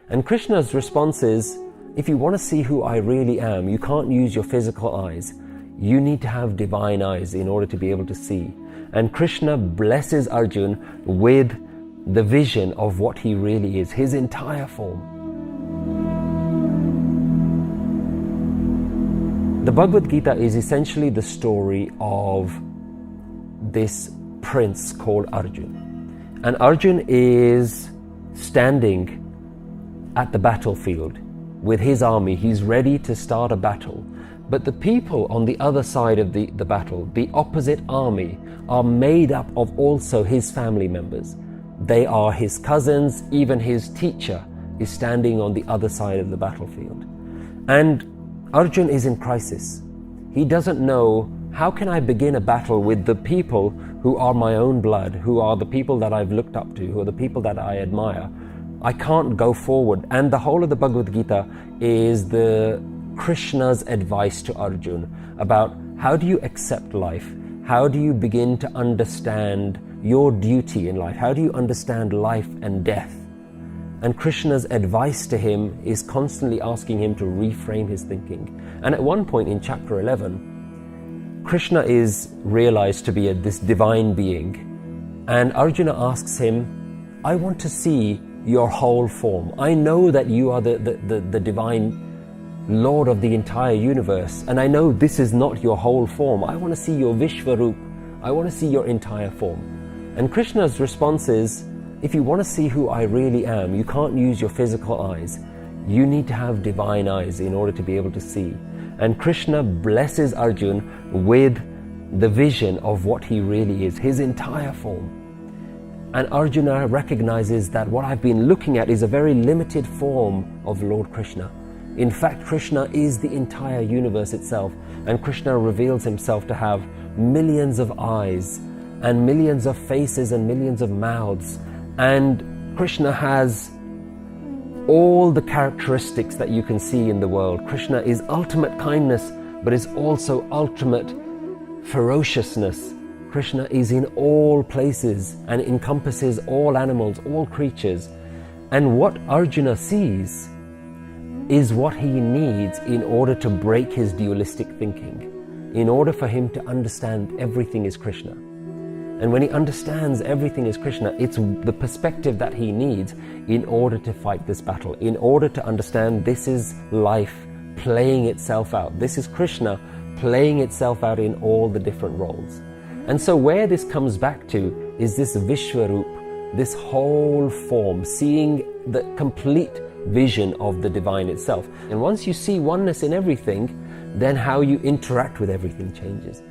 And Krishna's response is, if you want to see who I really am, you can't use your physical eyes. You need to have divine eyes in order to be able to see. And Krishna blesses Arjun with the vision of what he really is, his entire form. The Bhagavad Gita is essentially the story of this prince called Arjun. And Arjun is standing at the battlefield with his army. He's ready to start a battle. But the people on the other side of the battle, the opposite army, are made up of also his family members. They are his cousins, even his teacher is standing on the other side of the battlefield. And Arjun is in crisis. He doesn't know, how can I begin a battle with the people who are my own blood, who are the people that I've looked up to, who are the people that I admire? I can't go forward. And the whole of the Bhagavad Gita is the Krishna's advice to Arjun about how do you accept life? How do you begin to understand your duty in life? How do you understand life and death? And Krishna's advice to him is constantly asking him to reframe his thinking. And at one point in chapter 11, Krishna is realized to be this divine being. And Arjuna asks him, I want to see your whole form. I know that you are the divine Lord of the entire universe, and I know this is not your whole form. I want to see your Vishvarup. I want to see your entire form. And Krishna's response is, if you want to see who I really am, you can't use your physical eyes. You need to have divine eyes in order to be able to see. And Krishna blesses Arjun with the vision of what he really is, his entire form. And Arjuna recognizes that what I've been looking at is a very limited form of Lord Krishna. In fact, Krishna is the entire universe itself, and Krishna reveals himself to have millions of eyes and millions of faces and millions of mouths. And Krishna has all the characteristics that you can see in the world. Krishna is ultimate kindness, but is also ultimate ferociousness. Krishna is in all places and encompasses all animals, all creatures. And what Arjuna sees is what he needs in order to break his dualistic thinking, in order for him to understand everything is Krishna. And when he understands everything is Krishna, it's the perspective that he needs in order to fight this battle, in order to understand this is life playing itself out. This is Krishna playing itself out in all the different roles. And so where this comes back to is this Vishwarup, this whole form, seeing the complete vision of the divine itself. And once you see oneness in everything, then how you interact with everything changes.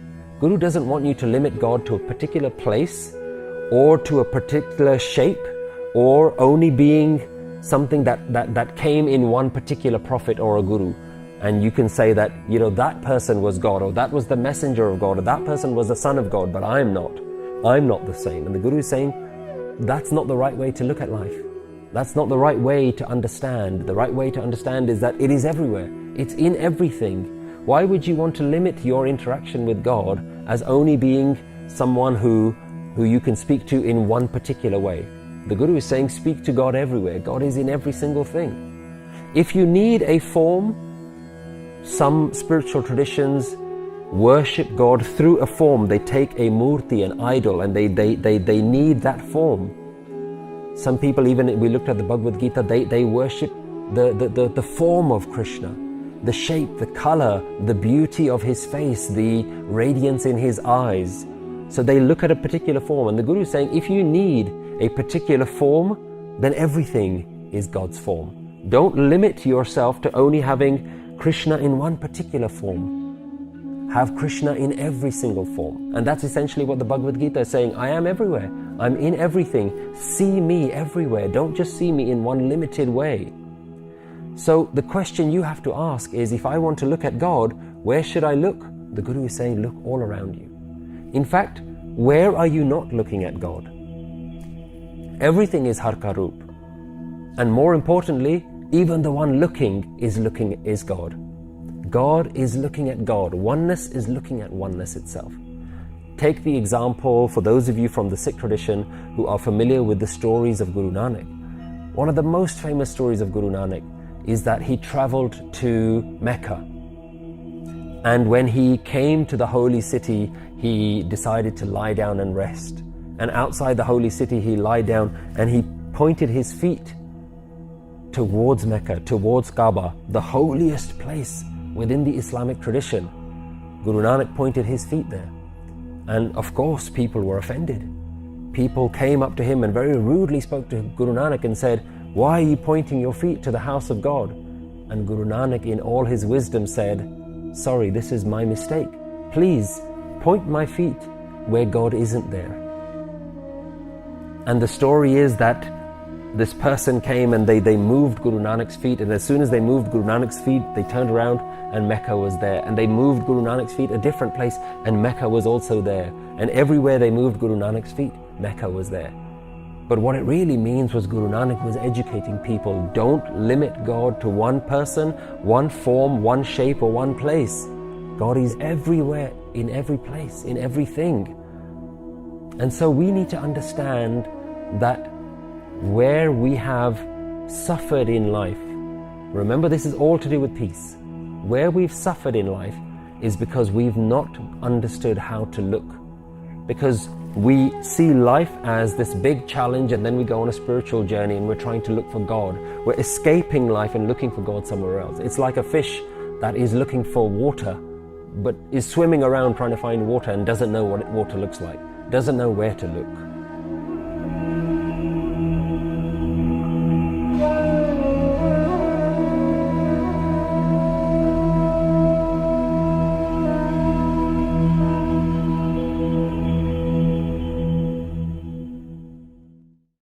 Guru doesn't want you to limit God to a particular place or to a particular shape or only being something that came in one particular prophet or a guru. And you can say that, that person was God, or that was the messenger of God, or that person was the son of God, but I'm not. I'm not the same. And the Guru is saying, that's not the right way to look at life. That's not the right way to understand. The right way to understand is that it is everywhere. It's in everything. Why would you want to limit your interaction with God as only being someone who you can speak to in one particular way? The Guru is saying, speak to God everywhere. God is in every single thing. If you need a form, some spiritual traditions worship God through a form. They take a murti, an idol, and they need that form. Some people, even we looked at the Bhagavad Gita, they worship the form of Krishna, the shape, the color, the beauty of his face, the radiance in his eyes. So they look at a particular form. And the Guru is saying, if you need a particular form, then everything is God's form. Don't limit yourself to only having Krishna in one particular form. Have Krishna in every single form. And that's essentially what the Bhagavad Gita is saying. I am everywhere. I'm in everything. See me everywhere. Don't just see me in one limited way. So the question you have to ask is, if I want to look at God, where should I look? The Guru is saying, look all around you. In fact, where are you not looking at God? Everything is Harkarup. And more importantly, even the one looking is God. God is looking at God. Oneness is looking at oneness itself. Take the example, for those of you from the Sikh tradition who are familiar with the stories of Guru Nanak. One of the most famous stories of Guru Nanak is that he traveled to Mecca. And when he came to the holy city, he decided to lie down and rest. And outside the holy city, he lied down and he pointed his feet towards Mecca, towards Kaaba, the holiest place within the Islamic tradition. Guru Nanak pointed his feet there. And of course, people were offended. People came up to him and very rudely spoke to Guru Nanak and said, "Why are you pointing your feet to the house of God?" And Guru Nanak, in all his wisdom, said, "Sorry, this is my mistake. Please point my feet where God isn't there." And the story is that this person came and they moved Guru Nanak's feet, and as soon as they moved Guru Nanak's feet, they turned around and Mecca was there. And they moved Guru Nanak's feet a different place and Mecca was also there. And everywhere they moved Guru Nanak's feet, Mecca was there. But what it really means was Guru Nanak was educating people. Don't limit God to one person, one form, one shape or one place. God is everywhere, in every place, in everything. And so we need to understand that where we have suffered in life, remember this is all to do with peace. Where we've suffered in life is because we've not understood how to look. Because we see life as this big challenge and then we go on a spiritual journey and we're trying to look for God. We're escaping life and looking for God somewhere else. It's like a fish that is looking for water but is swimming around trying to find water and doesn't know what water looks like, doesn't know where to look.